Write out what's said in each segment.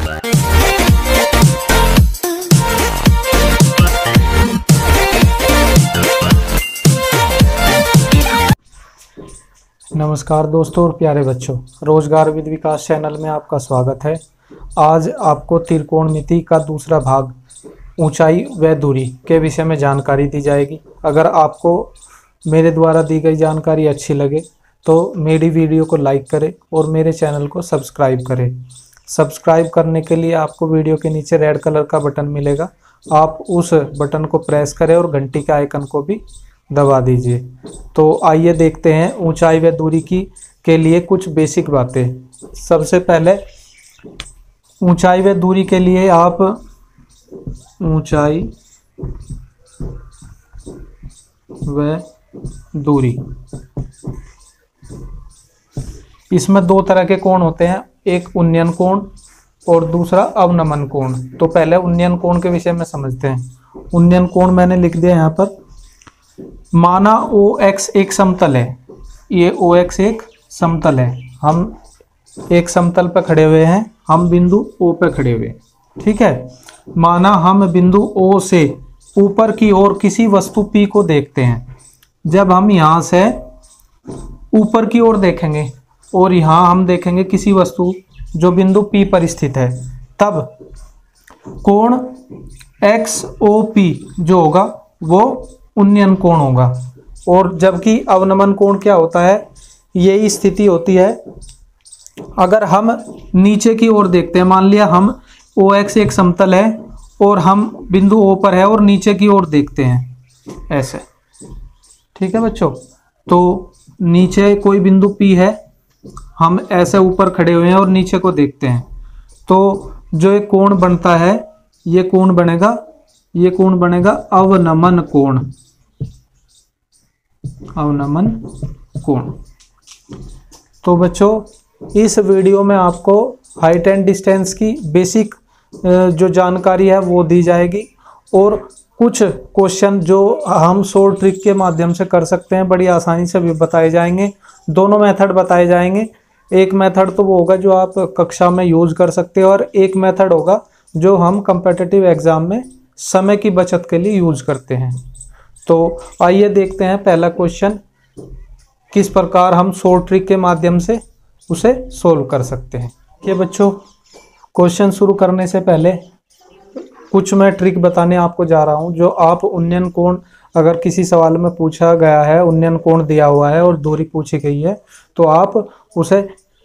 नमस्कार दोस्तों और प्यारे बच्चों, रोजगार विद विकास चैनल में आपका स्वागत है। आज आपको त्रिकोणमिति का दूसरा भाग ऊंचाई व दूरी के विषय में जानकारी दी जाएगी। अगर आपको मेरे द्वारा दी गई जानकारी अच्छी लगे तो मेरी वीडियो को लाइक करें और मेरे चैनल को सब्सक्राइब करें। सब्सक्राइब करने के लिए आपको वीडियो के नीचे रेड कलर का बटन मिलेगा, आप उस बटन को प्रेस करें और घंटी के आइकन को भी दबा दीजिए। तो आइए देखते हैं ऊंचाई व दूरी के लिए कुछ बेसिक बातें। सबसे पहले ऊंचाई व दूरी के लिए आप ऊंचाई व दूरी, इसमें दो तरह के कोण होते हैं, एक उन्नयन कोण और दूसरा अवनमन कोण। तो पहले उन्नयन कोण के विषय में समझते हैं। उन्नयन कोण मैंने लिख दिया यहाँ पर। माना OX एक समतल है, ये OX एक समतल है, हम एक समतल पर खड़े हुए हैं, हम बिंदु O पे खड़े हुए, ठीक है। माना हम बिंदु O से ऊपर की ओर किसी वस्तु P को देखते हैं। जब हम यहाँ से ऊपर की ओर देखेंगे और यहाँ हम देखेंगे किसी वस्तु जो बिंदु P पर स्थित है, तब कोण XOP जो होगा वो उन्नयन कोण होगा। और जबकि अवनमन कोण क्या होता है, यही स्थिति होती है अगर हम नीचे की ओर देखते हैं। मान लिया हम OX एक समतल है और हम बिंदु O पर है और नीचे की ओर देखते हैं ऐसे, ठीक है बच्चों। तो नीचे कोई बिंदु P है, हम ऐसे ऊपर खड़े हुए हैं और नीचे को देखते हैं, तो जो एक कोण बनता है ये कोण बनेगा अवनमन कोण। अवनमन कोण। तो बच्चों इस वीडियो में आपको हाइट एंड डिस्टेंस की बेसिक जो जानकारी है वो दी जाएगी और कुछ क्वेश्चन जो हम शॉर्ट ट्रिक के माध्यम से कर सकते हैं बड़ी आसानी से भी बताए जाएंगे। दोनों मेथड बताए जाएंगे। एक मेथड तो वो होगा जो आप कक्षा में यूज कर सकते हो और एक मेथड होगा जो हम कॉम्पिटिटिव एग्जाम में समय की बचत के लिए यूज करते हैं। तो आइए देखते हैं पहला क्वेश्चन, किस प्रकार हम शॉर्ट ट्रिक के माध्यम से उसे सोल्व कर सकते हैं। ये बच्चों क्वेश्चन शुरू करने से पहले कुछ मैं ट्रिक बताने आपको जा रहा हूं, जो आप उन्नयन कोण, अगर किसी सवाल में पूछा गया है उन्नयन कोण दिया हुआ है और दूरी पूछी गई है, तो आप उसे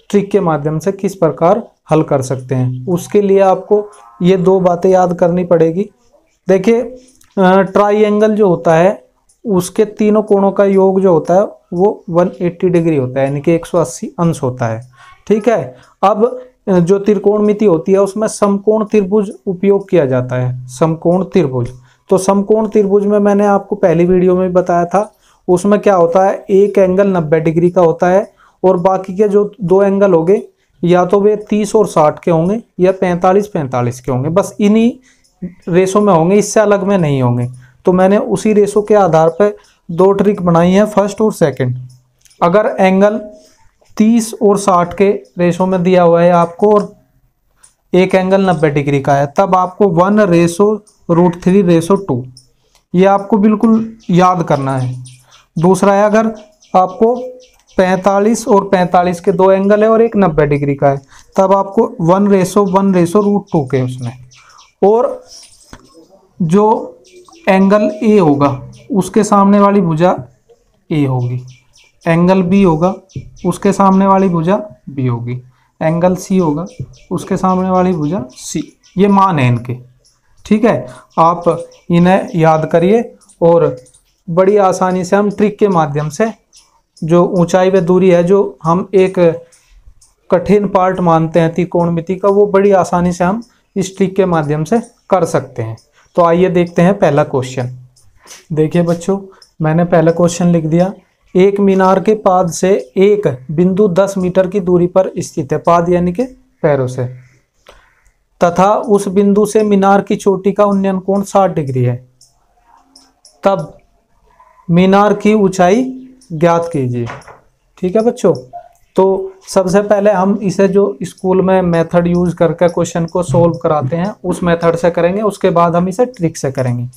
ट्रिक के माध्यम से किस प्रकार हल कर सकते हैं। उसके लिए आपको ये दो बातें याद करनी पड़ेगी। देखिए ट्राइंगल जो होता है उसके तीनों कोणों का योग जो होता है वो 180 डिग्री होता है, यानी कि 180 अंश होता है, ठीक है। अब जो त्रिकोणमिति होती है उसमें समकोण त्रिभुज उपयोग किया जाता है, समकोण त्रिभुज। तो समकोण त्रिभुज में मैंने आपको पहली वीडियो में बताया था, उसमें क्या होता है, एक एंगल 90 डिग्री का होता है और बाकी के जो दो एंगल होंगे या तो वे 30 और 60 के होंगे या 45-45 के होंगे, बस इन्हीं रेशो में होंगे, इससे अलग में नहीं होंगे। तो मैंने उसी रेशो के आधार पर दो ट्रिक बनाई है, फर्स्ट और सेकंड। अगर एंगल 30 और 60 के रेशो में दिया हुआ है आपको और एक एंगल 90 डिग्री का है, तब आपको 1:√3:2 ये आपको बिल्कुल याद करना है। दूसरा है, अगर आपको 45 और 45 के दो एंगल है और एक 90 डिग्री का है, तब आपको 1:1:√2 के उसमें, और जो एंगल A होगा उसके सामने वाली भुजा A होगी, एंगल B होगा उसके सामने वाली भुजा B होगी, एंगल C होगा उसके सामने वाली भुजा C। ये मान है इनके, ठीक है। आप इन्हें याद करिए और बड़ी आसानी से हम ट्रिक के माध्यम से जो ऊंचाई व दूरी है, जो हम एक कठिन पार्ट मानते हैं त्रिकोणमिति का, वो बड़ी आसानी से हम इस ट्रिक के माध्यम से कर सकते हैं। तो आइए देखते हैं पहला क्वेश्चन। देखिए बच्चों मैंने पहला क्वेश्चन लिख दिया। एक मीनार के पाद से एक बिंदु 10 मीटर की दूरी पर स्थित है, पाद यानी कि पैरों से, तथा उस बिंदु से मीनार की चोटी का उन्नयन कोण 60 डिग्री है, तब मीनार की ऊंचाई ज्ञात कीजिए। ठीक है बच्चों, तो सबसे पहले हम इसे जो स्कूल में मेथड यूज करके क्वेश्चन को सोल्व कराते हैं उस मेथड से करेंगे, उसके बाद हम इसे ट्रिक से करेंगे।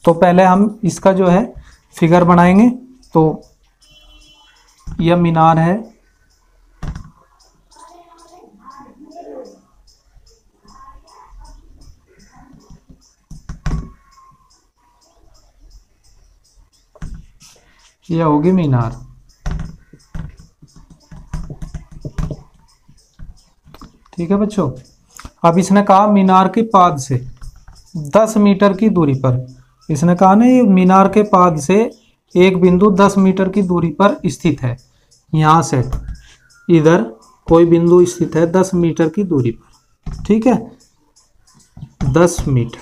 तो पहले हम इसका जो है फिगर बनाएंगे। तो यह मीनार है, यह होगी मीनार। ठीक है बच्चों। अब इसने कहा मीनार के पाद से 10 मीटर की दूरी पर, इसने कहा ना ये मीनार के पाद से एक बिंदु 10 मीटर की दूरी पर स्थित है। यहाँ से इधर कोई बिंदु स्थित है 10 मीटर की दूरी पर। ठीक है, 10 मीटर।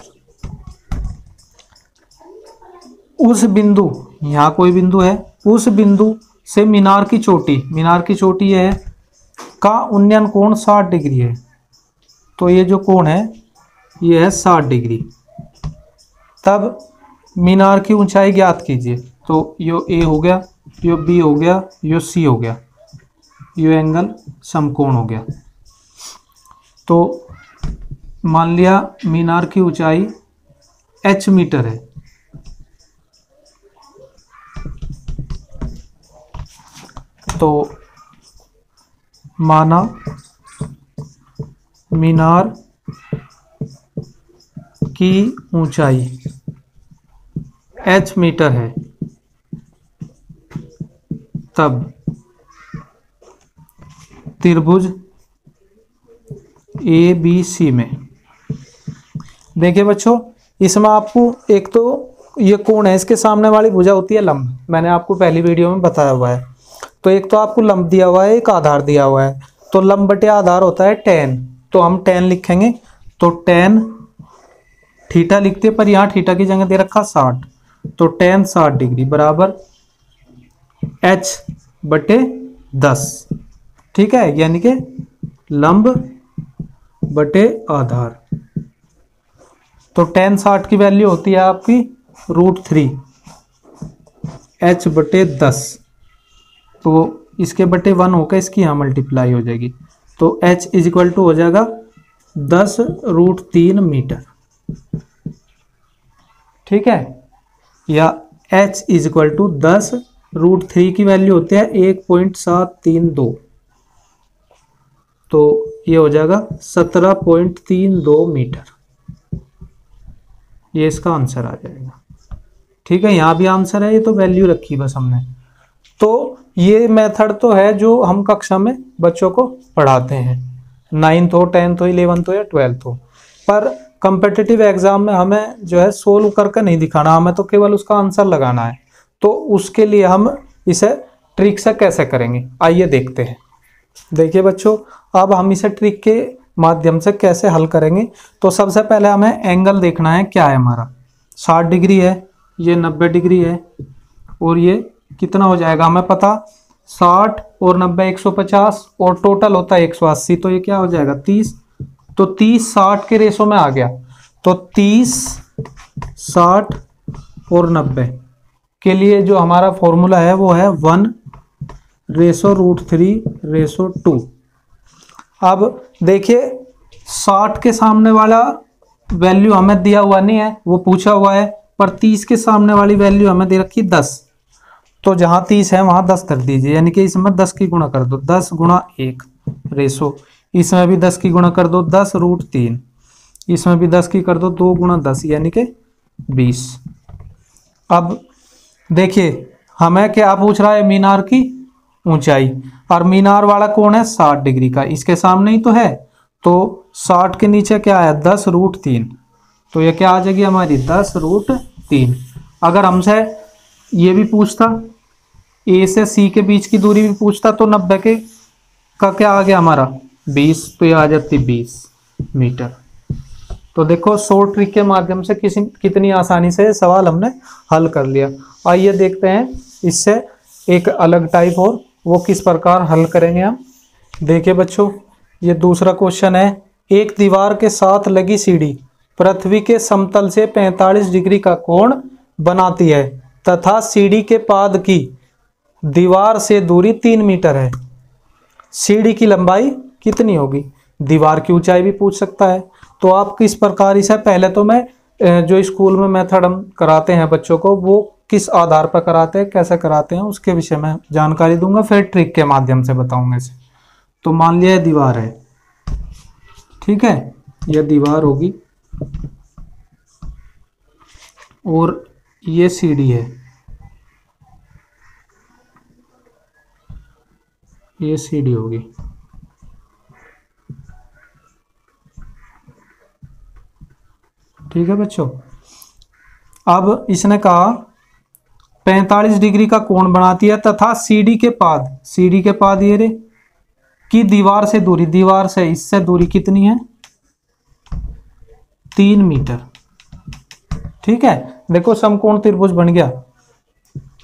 उस बिंदु, यहाँ कोई बिंदु है, उस बिंदु से मीनार की चोटी यह है का उन्नयन कोण 60 डिग्री है। तो ये जो कोण है ये है 60 डिग्री। तब मीनार की ऊंचाई ज्ञात कीजिए। तो यो ए हो गया, यो बी हो गया, यो सी हो गया, यो एंगल समकोण हो गया। तो मान लिया मीनार की ऊंचाई h मीटर है। तो माना मीनार की ऊंचाई h मीटर है, तब त्रिभुज ABC में, देखिए बच्चों इसमें आपको एक तो ये कोण है, इसके सामने वाली भुजा होती है लंब, मैंने आपको पहली वीडियो में बताया हुआ है। तो एक तो आपको लंब दिया हुआ है, एक आधार दिया हुआ है। तो लंब बटे आधार होता है tan, तो हम tan लिखेंगे। तो tan थीटा लिखते पर यहाँ थीटा की जगह दे रखा 60, तो tan 60 डिग्री बराबर h बटे 10। ठीक है, यानी कि लंब बटे आधार। तो tan 60 की वैल्यू होती है आपकी √3 h बटे 10। तो इसके बटे 1 होकर इसकी यहाँ मल्टीप्लाई हो जाएगी। तो h इज इक्वल टू हो जाएगा 10√3 मीटर। ठीक है, या h इज इक्वल टू 10√3 की वैल्यू होती है 1.732। तो ये हो जाएगा 17.32 मीटर। ये इसका आंसर आ जाएगा। ठीक है, यहाँ भी आंसर है, ये तो वैल्यू रखी बस हमने। तो ये मेथड तो है जो हम कक्षा में बच्चों को पढ़ाते हैं, 9th हो, 10th हो, 11th हो या 12th हो। पर कम्पिटिटिव एग्जाम में हमें जो है सोल्व करके नहीं दिखाना, हमें तो केवल उसका आंसर लगाना है। तो उसके लिए हम इसे ट्रिक से कैसे करेंगे, आइए देखते हैं। देखिए बच्चों, अब हम इसे ट्रिक के माध्यम से कैसे हल करेंगे। तो सबसे पहले हमें एंगल देखना है, क्या है हमारा 60 डिग्री है, ये 90 डिग्री है, और ये कितना हो जाएगा हमें पता, 60 और 90 150, और टोटल होता है 180। तो ये क्या हो जाएगा 30। तो 30 60 के रेशो में आ गया। तो 30 60 और 90 के लिए जो हमारा फॉर्मूला है वो है 1/√3/2। अब देखिए 60 के सामने वाला वैल्यू हमें दिया हुआ नहीं है, वो पूछा हुआ है, पर 30 के सामने वाली वैल्यू हमें दे रखी 10। तो जहां 30 है वहां 10 कर दीजिए, यानी कि इसमें 10 की गुणा कर दो, 10 गुणा 1 रेशो। इसमें भी 10 की गुणा कर दो, 10√3। इसमें भी 10 की कर दो, 2 गुणा 10 यानी कि 20। अब देखिए हमें क्या पूछ रहा है, मीनार की ऊंचाई, और मीनार वाला कोण है 60 डिग्री का, इसके सामने ही तो है। तो 60 के नीचे क्या है 10√3। तो ये क्या आ जाएगी हमारी 10√3। अगर हमसे ये भी पूछता, ए से सी के बीच की दूरी भी पूछता, तो 90 के का क्या आ गया हमारा 20, तो ये आ जाती 20 मीटर। तो देखो शॉर्ट ट्रिक के माध्यम से कितनी आसानी से सवाल हमने हल कर लिया। आइए देखते हैं इससे एक अलग टाइप और, वो किस प्रकार हल करेंगे हम। देखिए बच्चों, ये दूसरा क्वेश्चन है। एक दीवार के साथ लगी सीढ़ी पृथ्वी के समतल से 45 डिग्री का कोण बनाती है तथा सीढ़ी के पाद की दीवार से दूरी 3 मीटर है। सीढ़ी की लंबाई कितनी होगी। दीवार की ऊंचाई भी पूछ सकता है। तो आप किस प्रकार इसे, पहले तो मैं जो स्कूल में मेथड हम कराते हैं बच्चों को, वो किस आधार पर कराते हैं, कैसे कराते हैं, उसके विषय में जानकारी दूंगा, फिर ट्रिक के माध्यम से बताऊंगा इसे। तो मान लिया दीवार है, ठीक है, यह दीवार होगी और ये सीढ़ी है, ये सीढ़ी होगी। ठीक है बच्चों, अब इसने कहा 45 डिग्री का कोण बनाती है तथा सीढ़ी के पाद ये रे की दीवार से दूरी, दीवार से इससे दूरी कितनी है, 3 मीटर। ठीक है, देखो समकोण त्रिभुज बन गया।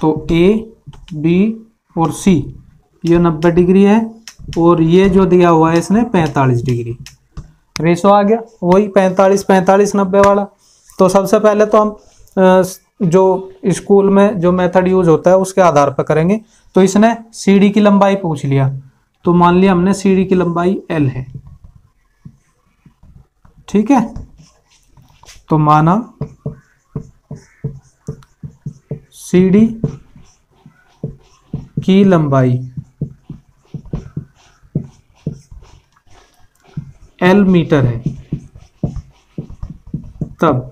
तो ए बी और सी ये 90 डिग्री है और ये जो दिया हुआ है इसने 45 डिग्री। रेशो आ गया वही 45 45 90 वाला। तो सबसे पहले तो हम जो स्कूल में जो मेथड यूज होता है उसके आधार पर करेंगे। तो इसने सीढ़ी की लंबाई पूछ लिया, तो मान लिया हमने सीढ़ी की लंबाई L है। ठीक है, तो माना सीढ़ी की लंबाई L मीटर है। तब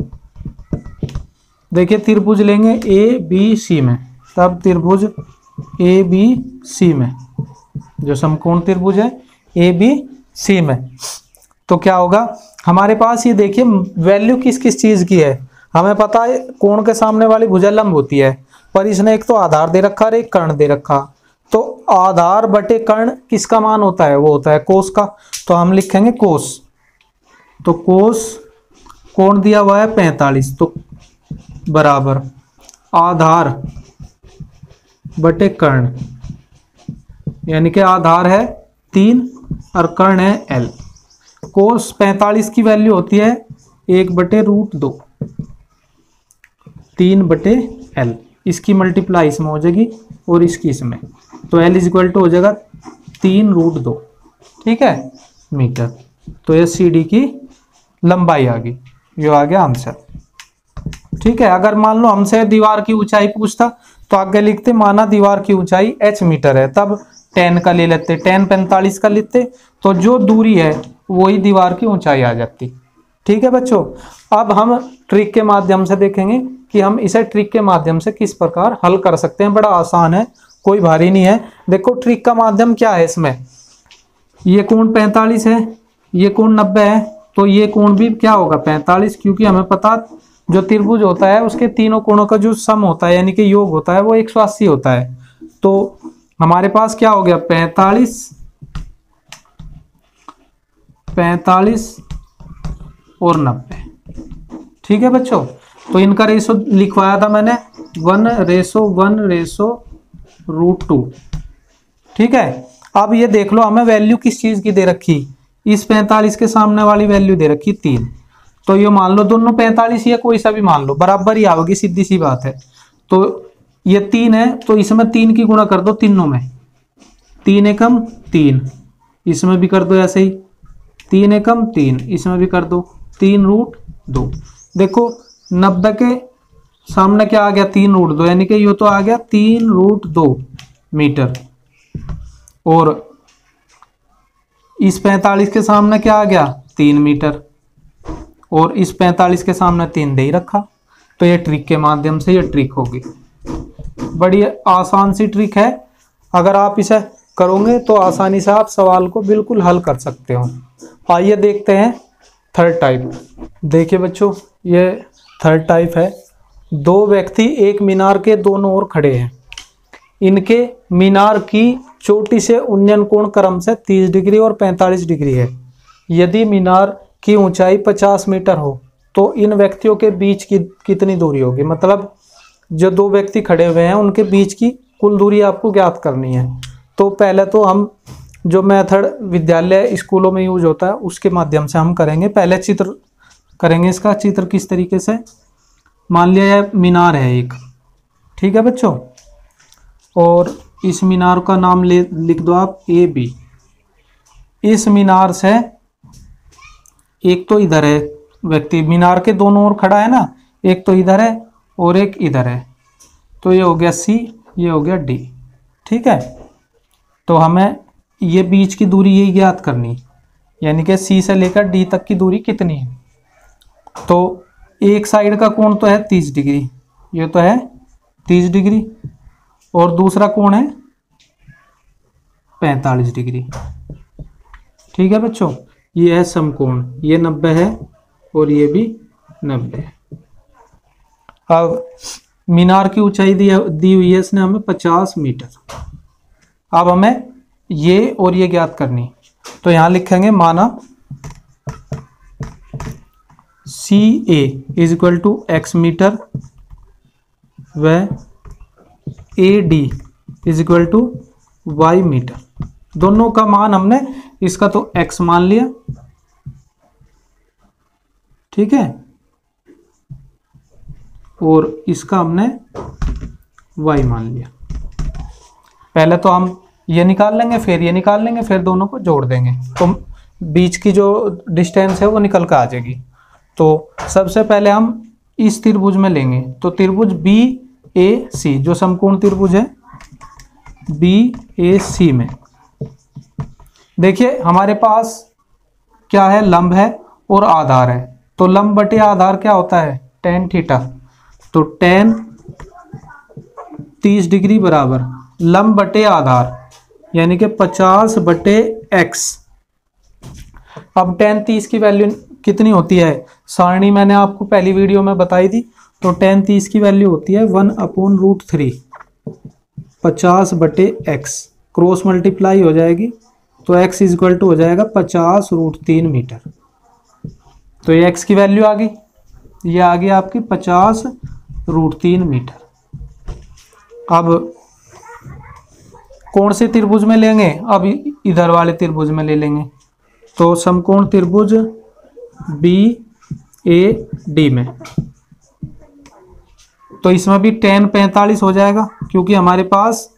देखिए त्रिभुज लेंगे ए बी सी में, तब त्रिभुज ए बी सी में, जो समकोण त्रिभुज है ए बी सी में, तो क्या होगा हमारे पास, ये देखिए वैल्यू किस किस चीज की है। हमें पता है कोण के सामने वाली भुजा लंब होती है, पर इसने एक तो आधार दे रखा और एक कर्ण दे रखा। तो आधार बटे कर्ण किसका मान होता है, वो होता है कोस का। तो हम लिखेंगे कोस। तो कोस कोण दिया हुआ है 45, तो बराबर आधार बटे कर्ण, यानी कि आधार है 3 और कर्ण है L। कोस 45 की वैल्यू होती है 1/√2, 3/L। इसकी मल्टीप्लाई इसमें हो जाएगी और इसकी इसमें, तो L = हो जाएगा 3√2। ठीक है, मीटर। तो ये सीढ़ी की लंबाई आ गई, जो आ गया आंसर। ठीक है, अगर मान लो हमसे दीवार की ऊंचाई पूछता तो आगे लिखते माना दीवार की ऊंचाई h मीटर है, तब 10 का ले लेते, 10 45 का लेते, तो जो दूरी है वही दीवार की ऊंचाई आ जाती। ठीक है बच्चों, अब हम ट्रिक के माध्यम से देखेंगे कि हम इसे ट्रिक के माध्यम से किस प्रकार हल कर सकते हैं। बड़ा आसान है, कोई भारी नहीं है। देखो ट्रिक का माध्यम क्या है इसमें, ये कोण 45 है, ये कोण 90 है, तो ये कोण भी क्या होगा 45, क्योंकि हमें पता जो त्रिभुज होता है उसके तीनों कोणों का जो सम होता है यानी कि योग होता है वो 180 होता है। तो हमारे पास क्या हो गया 45 और 90। ठीक है बच्चों, तो इनका रेशो लिखवाया था मैंने 1:1:√2। ठीक है, अब ये देख लो हमें वैल्यू किस चीज की दे रखी, इस 45 के सामने वाली वैल्यू दे रखी 3। तो ये मान लो दोनों 45 या कोई सा भी मान लो बराबर ही आओगी, सीधी सी बात है। तो ये 3 है, तो इसमें 3 की गुणा कर दो तीनों में, 3 एकम 3, इसमें भी कर दो ऐसे ही 3 एकम 3, इसमें भी कर दो 3√2। देखो 90 के सामने क्या आ गया 3√2, यानी कि ये तो आ गया 3√2 मीटर। और इस 45 के सामने क्या आ गया 3 मीटर, और इस 45 के सामने 3 दे ही रखा। तो ये ट्रिक के माध्यम से ये ट्रिक होगी। बड़ी आसान सी ट्रिक है, अगर आप इसे करोगे तो आसानी से आप सवाल को बिल्कुल हल कर सकते हो। आइए देखते हैं थर्ड टाइप। देखिए बच्चों, ये थर्ड टाइप है। दो व्यक्ति एक मीनार के दोनों ओर खड़े हैं। इनके मीनार की चोटी से उन्नयन कोण क्रम से 30 डिग्री और 45 डिग्री है। यदि मीनार की ऊंचाई 50 मीटर हो तो इन व्यक्तियों के बीच की कितनी दूरी होगी। मतलब जो दो व्यक्ति खड़े हुए हैं उनके बीच की कुल दूरी आपको ज्ञात करनी है। तो पहले तो हम जो मेथड विद्यालय स्कूलों में यूज होता है उसके माध्यम से हम करेंगे। पहले चित्र करेंगे इसका। चित्र किस तरीके से, मान लिया मीनार है एक, ठीक है बच्चों, और इस मीनार का नाम लिख दो आप AB। इस मीनार से, एक तो इधर है व्यक्ति, मीनार के दोनों ओर खड़ा है ना, एक तो इधर है और एक इधर है, तो ये हो गया सी, ये हो गया डी। ठीक है, तो हमें ये बीच की दूरी यही ज्ञात करनी, यानी कि सी से लेकर डी तक की दूरी कितनी है। तो एक साइड का कोण तो है 30 डिग्री, ये तो है 30 डिग्री, और दूसरा कोण है 45 डिग्री। ठीक है बच्चों, ये है समकोण, ये 90 है और ये भी 90 है। अब मीनार की ऊंचाई दी हुई है इसने हमें 50 मीटर। अब हमें ये और ये ज्ञात करनी, तो यहां लिखेंगे माना C A is equal to x metre व A D is equal to y metre. दोनों का मान हमने, इसका तो x मान लिया, ठीक है, और इसका हमने y मान लिया। पहले तो हम ये निकाल लेंगे, फिर ये निकाल लेंगे, फिर दोनों को जोड़ देंगे, तो बीच की जो डिस्टेंस है वो निकल कर आ जाएगी। तो सबसे पहले हम इस त्रिभुज में लेंगे, तो त्रिभुज बी ए सी, जो समकोण त्रिभुज है बी ए सी में, देखिए हमारे पास क्या है, लंब है और आधार है। तो लंब बटे आधार क्या होता है, tan थीटा। तो tan 30 डिग्री बराबर लंब बटे आधार, यानी कि 50 बटे x। अब tan 30 की वैल्यू कितनी होती है, सारणी मैंने आपको पहली वीडियो में बताई थी। तो tan 30 की वैल्यू होती है 1/√3, 50 बटे x, क्रॉस मल्टीप्लाई हो जाएगी, तो x इज इक्वल टू हो जाएगा 50√3 मीटर। तो ये x की वैल्यू आ गई, ये आ गई आपकी 50√3 मीटर। अब कौन से त्रिभुज में लेंगे, अब इधर वाले त्रिभुज में ले लेंगे। तो समकोण त्रिभुज बी ए डी में, तो इसमें भी tan 45 हो जाएगा, क्योंकि हमारे पास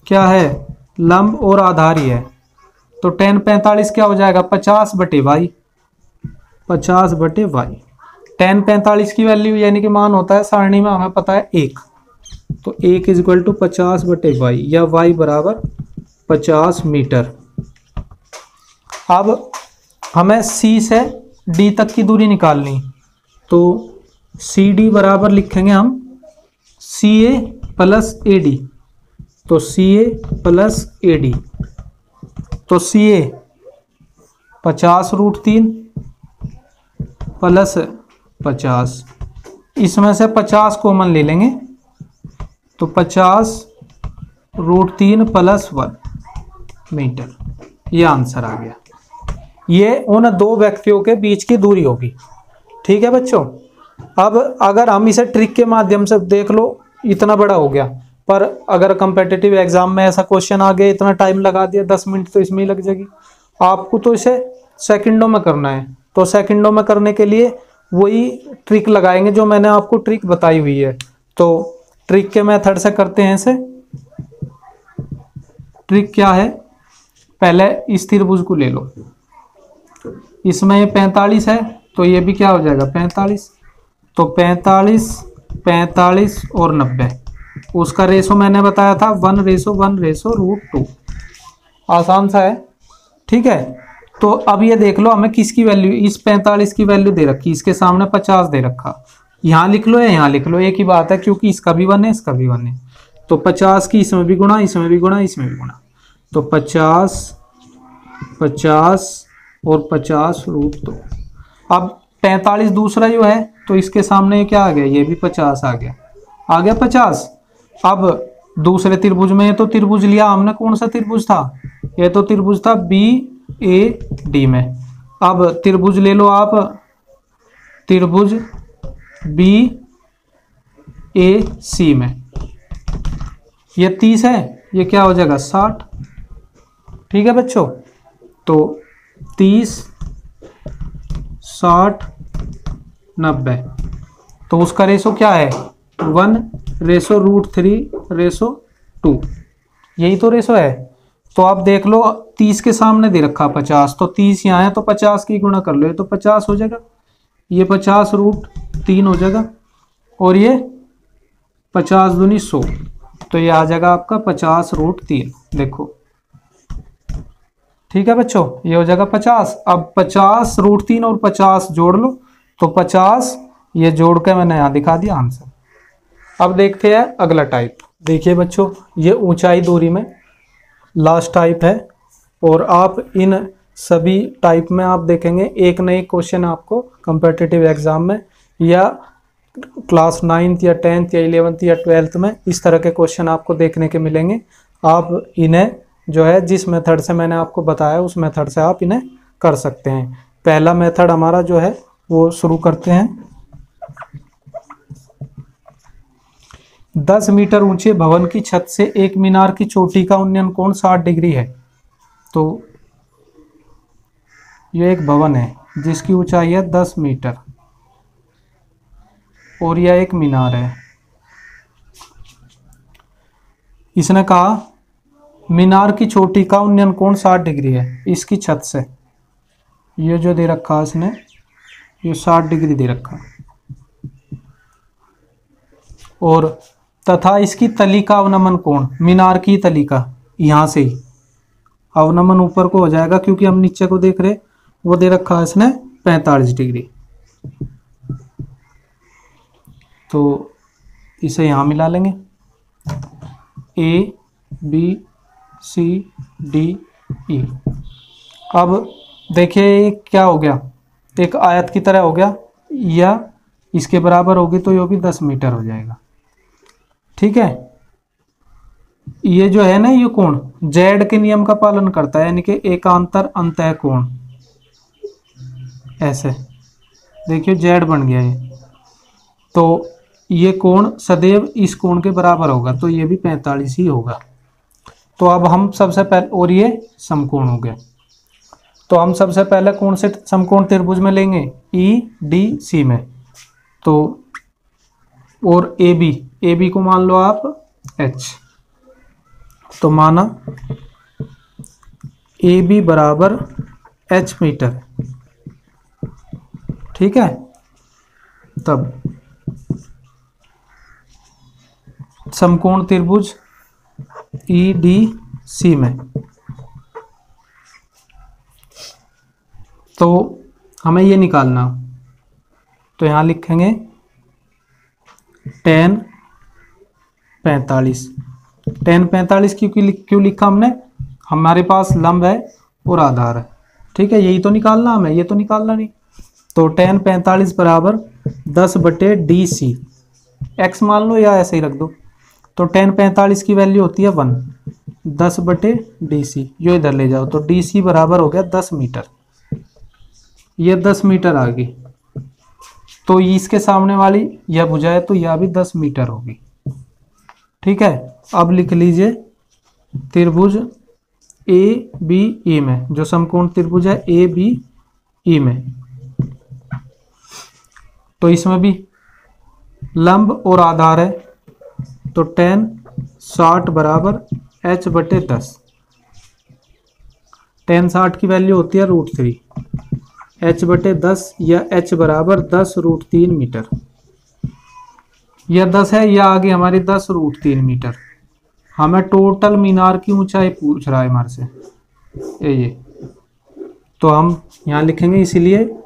क्या है, लंब और आधार ही है। तो tan 45 क्या हो जाएगा, 50 बटे वाई, 50 बटे वाई। tan 45 की वैल्यू यानी कि मान होता है सारणी में हमें पता है 1, तो 1 इज इक्वल टू 50 बटे वाई, या वाई बराबर 50 मीटर। अब हमें सी से डी तक की दूरी निकालनी, तो सी डी बराबर लिखेंगे हम सी ए प्लस ए डी। तो सी ए प्लस ए डी, तो सी ए 50√3 प्लस 50, इसमें से 50 कॉमन ले लेंगे, तो 50√3 प्लस 1 मीटर, ये आंसर आ गया। ये उन दो व्यक्तियों के बीच की दूरी होगी। ठीक है बच्चों, अब अगर हम इसे ट्रिक के माध्यम से देख लो, इतना बड़ा हो गया, पर अगर कंपेटिटिव एग्जाम में ऐसा क्वेश्चन आ गया, इतना टाइम लगा दिया, 10 मिनट तो इसमें ही लग जाएगी। आपको तो इसे सेकंडों में करना है, तो सेकंडों में करने के लिए वही ट्रिक लगाएंगे जो मैंने आपको ट्रिक बताई हुई है। तो ट्रिक के मेथड से करते हैं इसे। ट्रिक क्या है, पहले इस त्रिभुज को ले लो, इसमें ये 45 है, तो ये भी क्या हो जाएगा 45, तो 45, 45 और 90, उसका रेशो मैंने बताया था 1:1/√2, आसान सा है। ठीक है, तो अब ये देख लो हमें किसकी वैल्यू, इस 45 की वैल्यू दे रखी, इसके सामने 50 दे रखा, यहाँ लिख लो या यहाँ लिख लो, एक ही बात है, क्योंकि इसका भी 1 है, इसका भी 1 है। तो 50 की इसमें भी गुणा, इसमें भी गुणा, इसमें भी गुणा, तो 50, 50 और 50√2। अब 45 दूसरा जो है, तो इसके सामने क्या आ गया, ये भी 50 आ गया, 50। अब दूसरे त्रिभुज में, तो त्रिभुज लिया हमने, कौन सा त्रिभुज था, ये तो त्रिभुज था बी ए डी में। अब त्रिभुज ले लो आप, त्रिभुज बी ए सी में, ये 30 है, ये क्या हो जाएगा 60। ठीक है बच्चों, तो 30, 60, 90, तो उसका रेशो क्या है 1:√3/2, यही तो रेशो है। तो आप देख लो 30 के सामने दे रखा 50, तो 30 यहाँ है तो 50 की गुणा कर लो, ये तो 50 हो जाएगा, ये 50√3 हो जाएगा, और ये 50 दूनी 100, तो ये आ जाएगा आपका 50√3। देखो ठीक है बच्चों, ये हो जाएगा 50। अब 50√3 और 50 जोड़ लो तो 50, ये जोड़ के मैंने यहाँ दिखा दिया आंसर। अब देखते हैं अगला टाइप। देखिए बच्चों, ये ऊंचाई दूरी में लास्ट टाइप है, और आप इन सभी टाइप में आप देखेंगे एक नई क्वेश्चन आपको कॉम्पिटिटिव एग्जाम में या क्लास 9th या 10th या 11th या 12th में इस तरह के क्वेश्चन आपको देखने के मिलेंगे। आप इन्हें जो है जिस मेथड से मैंने आपको बताया उस मेथड से आप इन्हें कर सकते हैं। पहला मेथड हमारा जो है वो शुरू करते हैं। 10 मीटर ऊंचे भवन की छत से एक मीनार की चोटी का उन्नयन कोण 60 डिग्री है। तो ये एक भवन है जिसकी ऊंचाई है 10 मीटर और यह एक मीनार है। इसने कहा मीनार की चोटी का उन्नयन कोण 60 डिग्री है इसकी छत से। ये जो दे रखा है इसने, ये 60 डिग्री दे रखा, और तथा इसकी तली का अवनमन कोण, मीनार की तली का यहां से ही अवनमन ऊपर को हो जाएगा क्योंकि हम नीचे को देख रहे, वो दे रखा है इसने 45 डिग्री। तो इसे यहां मिला लेंगे, ABCDE। अब देखिए क्या हो गया, एक आयत की तरह हो गया, या इसके बराबर होगी तो ये भी 10 मीटर हो जाएगा। ठीक है, ये जो है ना ये कोण जेड के नियम का पालन करता है, यानी कि एकांतर अंतः कोण। ऐसे देखिए जेड बन गया ये, तो ये कोण सदैव इस कोण के बराबर होगा, तो ये भी 45 ही होगा। तो अब हम सबसे पहले, और ये समकोण हो गया, तो हम सबसे पहले कौन से समकोण त्रिभुज में लेंगे, EDC में। तो और AB को मान लो आप H, तो माना AB बराबर H मीटर। ठीक है, तब समकोण त्रिभुज EDC में तो हमें ये निकालना, तो यहां लिखेंगे tan 45। tan 45 क्यों लिखा हमने, हमारे पास लंब है और आधार है। ठीक है, यही तो निकालना हमें, ये तो निकालना नहीं। तो tan 45 बराबर 10/DC, x मान लो या ऐसे ही रख दो। तो tan 45 की वैल्यू होती है 1, 10/DC, जो इधर ले जाओ, तो DC बराबर हो गया 10 मीटर। ये 10 मीटर आ गई, तो इसके सामने वाली यह भुजा है तो यह भी 10 मीटर होगी। ठीक है, अब लिख लीजिए त्रिभुज ABE में, जो समकोण त्रिभुज है ABE में, तो इसमें भी लंब और आधार है, तो tan 60 बराबर H/10। tan 60 की वैल्यू होती है √3, H/10 या H बराबर 10√3 मीटर। यह 10 है, यह आगे हमारी 10√3 मीटर। हमें टोटल मीनार की ऊंचाई पूछ रहा है हमारे से, ये तो हम यहाँ लिखेंगे, इसीलिए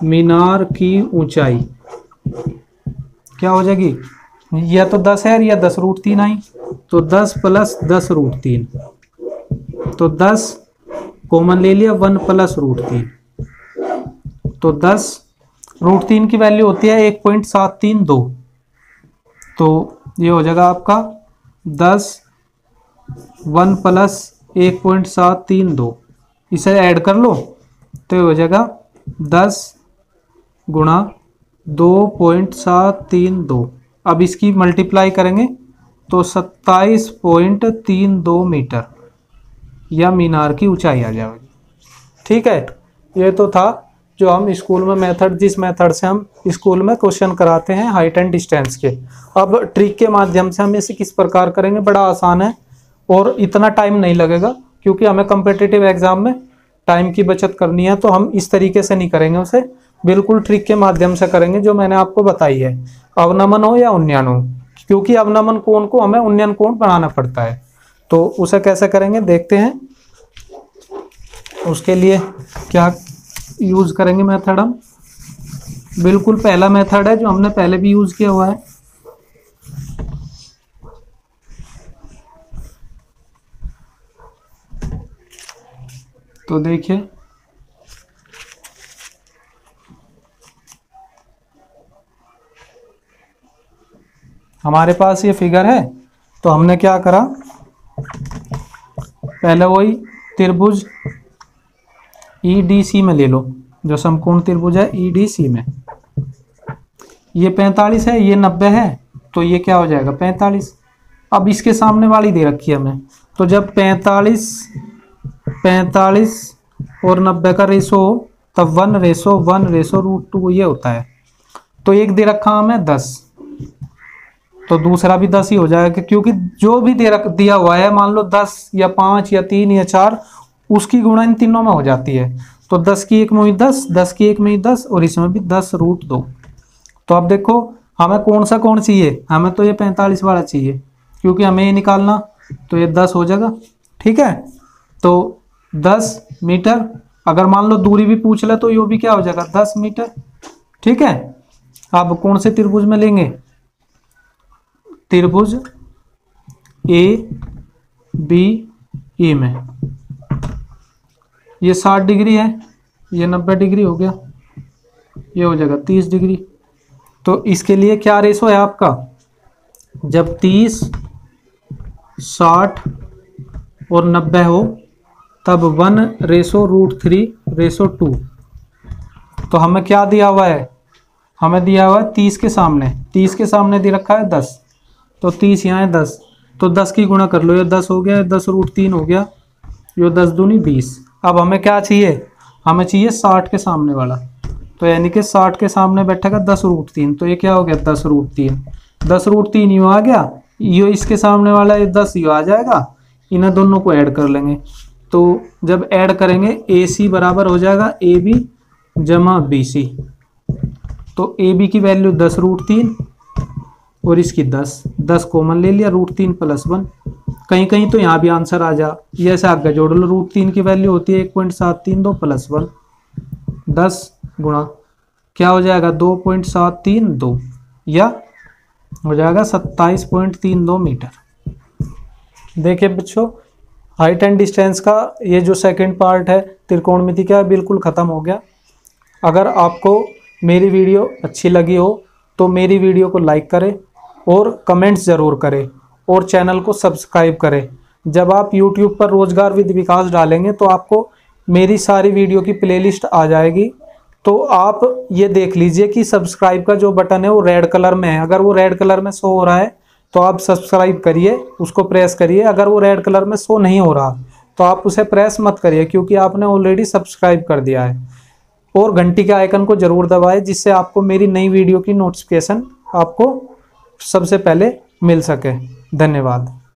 मीनार की ऊंचाई क्या हो जाएगी, यह तो 10 है, या 10√3 आई, तो 10 + 10√3, तो 10 कॉमन ले लिया, 1 + √3, तो 10√3 की वैल्यू होती है 1.732। तो ये हो जाएगा आपका 10 1 + 1.732, इसे ऐड कर लो तो ये हो जाएगा 10 × 2.732। अब इसकी मल्टीप्लाई करेंगे तो 27.32 मीटर या मीनार की ऊंचाई आ जाएगी। ठीक है, ये तो था जो हम स्कूल में मेथड, जिस मेथड से हम स्कूल में क्वेश्चन कराते हैं हाइट एंड डिस्टेंस के। अब ट्रिक के माध्यम से हम इसे किस प्रकार करेंगे, बड़ा आसान है। और इतना टाइम नहीं लगेगा, क्योंकि हमें कम्पिटिटिव एग्जाम में टाइम की बचत करनी है। तो हम इस तरीके से नहीं करेंगे उसे, बिल्कुल ट्रिक के माध्यम से करेंगे जो मैंने आपको बताई है, अवनमन हो या उन्नयन हो, क्योंकि अवनमन कोण को हमें उन्नयन कोण बनाना पड़ता है। तो उसे कैसे करेंगे देखते हैं। उसके लिए क्या यूज करेंगे मेथड हम, बिल्कुल पहला मेथड है जो हमने पहले भी यूज किया हुआ है। तो देखिए हमारे पास ये फिगर है, तो हमने क्या करा, पहले वही त्रिभुज EDC में ले लो, जो समकोण त्रिभुज है EDC में, ये 45 है, ये 90 है, तो ये क्या हो जाएगा 45। अब इसके सामने वाली दे रखी है हमें, तो जब 45 और 90 का रेशो हो तब 1:1/√2 ये होता है। तो एक दे रखा हमें 10, तो दूसरा भी 10 ही हो जाएगा, क्योंकि जो भी दिया हुआ है, मान लो 10 या 5 या 3 या 4, उसकी गुणा इन तीनों में हो जाती है। तो 10 की 1 में हुई 10, 10 की 1 में हुई 10, और इसमें भी 10√2। तो अब देखो हमें कौन सा कोण चाहिए, हमें तो ये 45 वाला चाहिए, क्योंकि हमें ये निकालना, तो ये 10 हो जाएगा। ठीक है, तो 10 मीटर, अगर मान लो दूरी भी पूछ ले तो ये भी क्या हो जाएगा 10 मीटर। ठीक है, अब कौन से त्रिभुज में लेंगे, त्रिभुज ABE में, ये 60 डिग्री है, ये 90 डिग्री हो गया, ये हो जाएगा 30 डिग्री। तो इसके लिए क्या रेशो है आपका, जब 30, 60 और 90 हो तब 1:√3/2। तो हमें क्या दिया हुआ है, हमें दिया हुआ है 30 के सामने दे रखा है 10, तो 30 यहाँ है 10, तो 10 की गुणा कर लो, ये 10 हो गया, 10√3 हो गया, ये 10 दूनी 20। अब हमें क्या चाहिए, हमें चाहिए 60 के सामने वाला, तो यानी कि 60 के सामने बैठेगा 10√3, तो ये क्या हो गया 10√3, 10√3 यूँ आ गया, ये इसके सामने वाला ये 10 यूँ आ जाएगा, इन्हें दोनों को ऐड कर लेंगे। तो जब ऐड करेंगे AC बराबर हो जाएगा AB जमा BC, तो AB की वैल्यू 10√3 और इसकी 10 कॉमन ले लिया, √3 + 1, कहीं कहीं तो यहाँ भी आंसर आ जा, ये ऐसे आगे जोड़ लो, √3 की वैल्यू होती है 1.732 + 1, 10 गुणा क्या हो जाएगा 2.732, या हो जाएगा 27.32 मीटर। देखिए बच्चों, हाइट एंड डिस्टेंस का ये जो सेकंड पार्ट है त्रिकोणमिति का बिल्कुल ख़त्म हो गया। अगर आपको मेरी वीडियो अच्छी लगी हो तो मेरी वीडियो को लाइक करें और कमेंट्स ज़रूर करें और चैनल को सब्सक्राइब करें। जब आप YouTube पर रोजगार विद विकास डालेंगे तो आपको मेरी सारी वीडियो की प्लेलिस्ट आ जाएगी, तो आप ये देख लीजिए कि सब्सक्राइब का जो बटन है वो रेड कलर में है। अगर वो रेड कलर में शो हो रहा है तो आप सब्सक्राइब करिए, उसको प्रेस करिए। अगर वो रेड कलर में शो नहीं हो रहा तो आप उसे प्रेस मत करिए, क्योंकि आपने ऑलरेडी सब्सक्राइब कर दिया है। और घंटी के आइकन को जरूर दबाएं, जिससे आपको मेरी नई वीडियो की नोटिफिकेशन आपको सबसे पहले मिल सके। धन्यवाद।